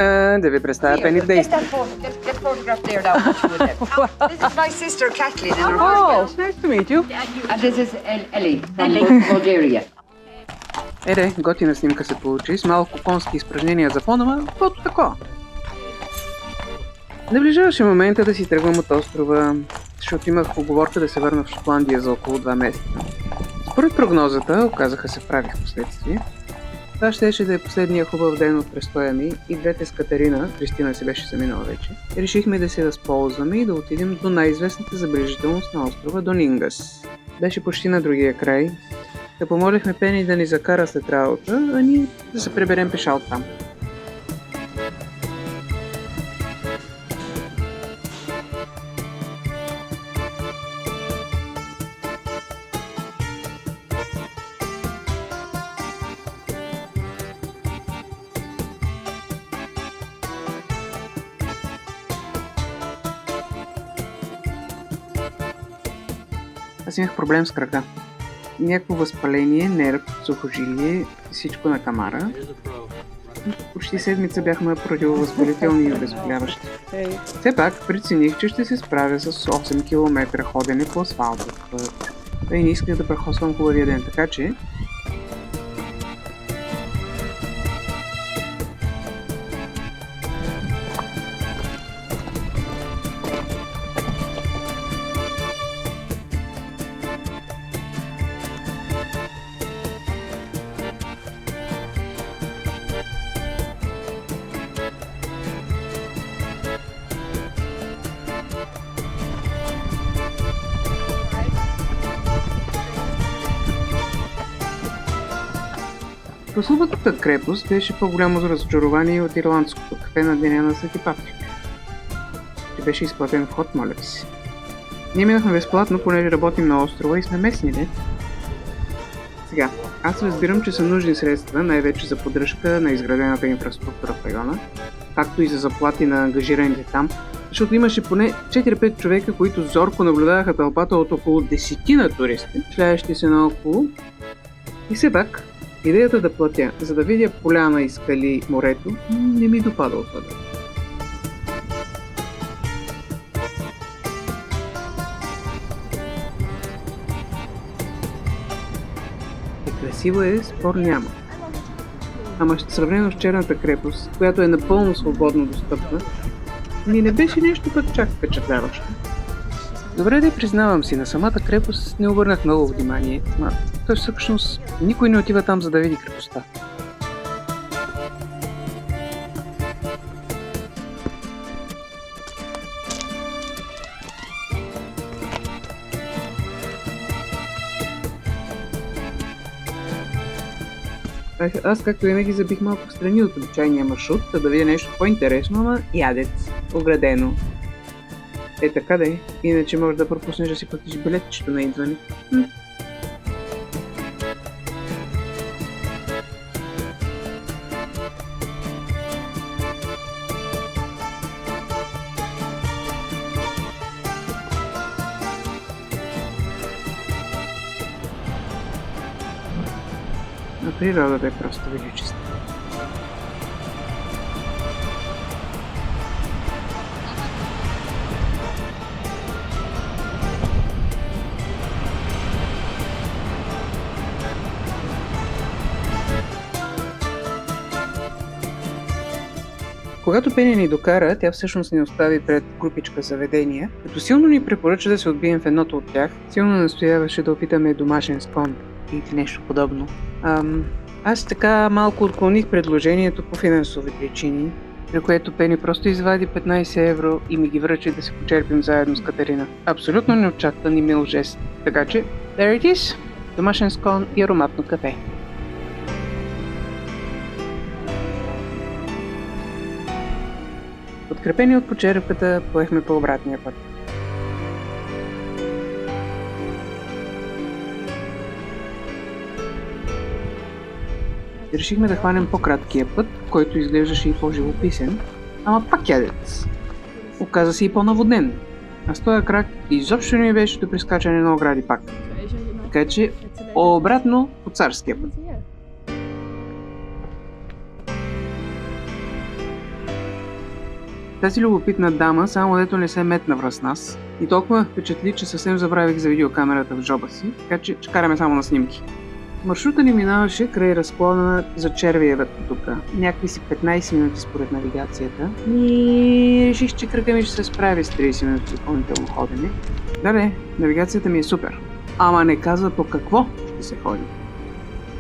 Да ви представя Пени в действие. Get photographed there now. This is my sister Kathleen in her Oh, hospital. nice to meet you. And this is Ellie from Bulgaria. Готина снимка се получи с малко конски изпражнения за фона, ама каквото такова. Наближаваше момента да си тръгвам от острова, защото имах уговорка да се върна в Шотландия за около 2 месеца. Според прогнозата, оказаха се прави в последствие, това щеше да е последния хубав ден от престоя ми и двете с Катерина, Кристина си беше заминала вече, решихме да се възползваме и да отидем до най-известната забележителност на острова Донингас. Беше почти на другия край, да помолихме Пени да ни закара след работа, а ние да се преберем пеша от там. Аз имах проблем с кръка. Някакво възпаление, нерв, сухожилие и всичко на камара. Почти седмица бяхме на противовъзпалителни и обезболяващи. Все пак прецених, че ще се справя с 8 км ходене по асфалтов път. И не исках да прехосвам хубавия ден, така че прословутата крепост беше по-голямо разочарование от ирландското кафе на деня на Свети Патрик. Ти беше изплатен вход, моля ви се. Ние минахме безплатно, понеже работим на острова и сме местни, не? Сега, аз разбирам, че са нужни средства, най-вече за поддръжка на изградената инфраструктура в района, както и за заплати на ангажираните там, защото имаше поне 4-5 човека, които зорко наблюдаваха тълпата от около 10 туристи, шляещи се наоколо. И все пак, идеята да платя, за да видя поляна и скали морето, не ми допада от това. Красиво е, спор няма. Ама сравнено с черната крепост, която е напълно свободно достъпна, ми не беше нещо пък чак впечатляващо. Добре да признавам си, на самата крепост не обърнах много внимание, но всъщност никой не отива там, за да види крепостта. Аз както винаги забих малко в страни от обичайния маршрут, да видя нещо по-интересно, ама ядец, оградено. Така да е, иначе може да пропуснеш да си платиш билетчето на идване. А природата е просто величество. Когато Пени ни докара, тя всъщност ни остави пред групичка заведения, като силно ни препоръча да се отбием в едното от тях, силно настояваше да опитаме домашен скон или нещо подобно. Аз така малко отклоних предложението по финансови причини, при което Пени просто извади 15 евро и ми ги връчи да се почерпим заедно с Катерина. Абсолютно неочакван и мил жест. Така че, there it is! Домашен скон и ароматно кафе. Подкрепени от почерпката, поехме по обратния път. Решихме да хванем по-краткия път, който изглеждаше и по-живописен, ама пак ядец. Оказа се и по-наводнен, а с този крак изобщо не ми беше до прескачане на огради пак. Така че обратно по царския път. Тази любопитна дама само дето не се метна връз нас и толкова ме впечатли, че съвсем забравих за видеокамерата в джоба си, така че ще караме само на снимки. Маршрута ни минаваше край разклона за Червиевата тук, някакви си 15 минути според навигацията и реших, че кръга ми ще се справи с 30 минути допълнително ходене. Да, навигацията ми е супер, ама не казва по какво ще се ходи.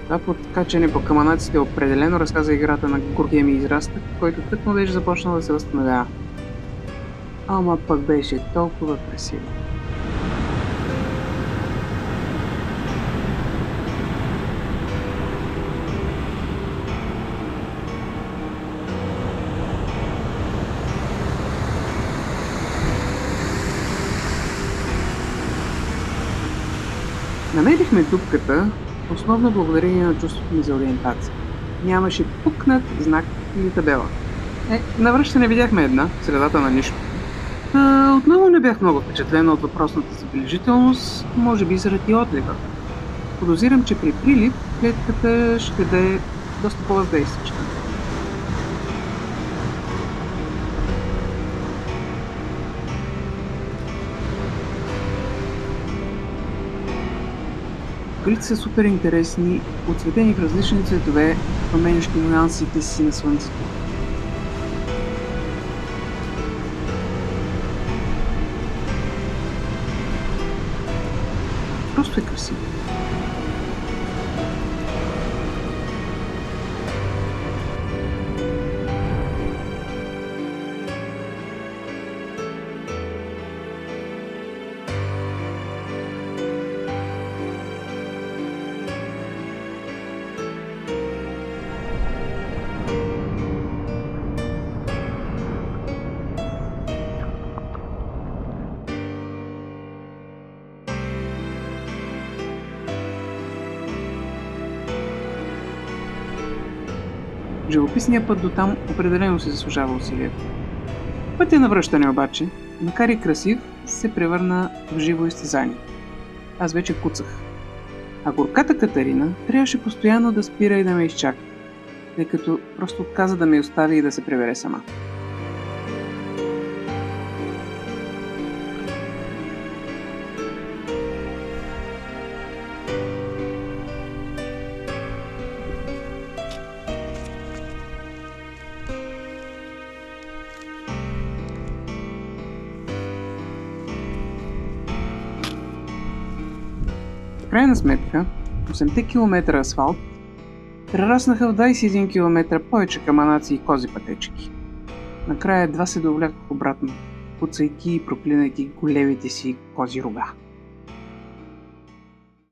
Това подкачане по каманаците определено разказа играта на горкия ми израстък, който тъкмо беше започнал да се възстановява. Ама пък беше толкова красиво. Намерихме дупката, основно благодарение на чувството ми за ориентация. Нямаше пукнат знак или табела. Навръщане видяхме една, в средата на нищо. Отново не бях много впечатлена от въпросната забележителност, може би заради отлива. Подозирам, че при прилив клетката ще да е доста по-въздействаща. Горите са супер интересни, оцветени в различни цветове, променящи нюансите си на слънцето. Просто е красиво. Живописният път до там определено се заслужава усилието. Пътя на връщане обаче, макар и красив, се превърна в живо изтезание. Аз вече куцах. А горката Катарина трябваше постоянно да спира и да ме изчака, тъй като просто отказа да ме остави и да се прибере сама. В крайна сметка, 8 км асфалт прераснаха в 21 км повече каманаци и кози пътечки. Накрая едва се довлякох обратно, куцайки и проклинайки големите си кози рога.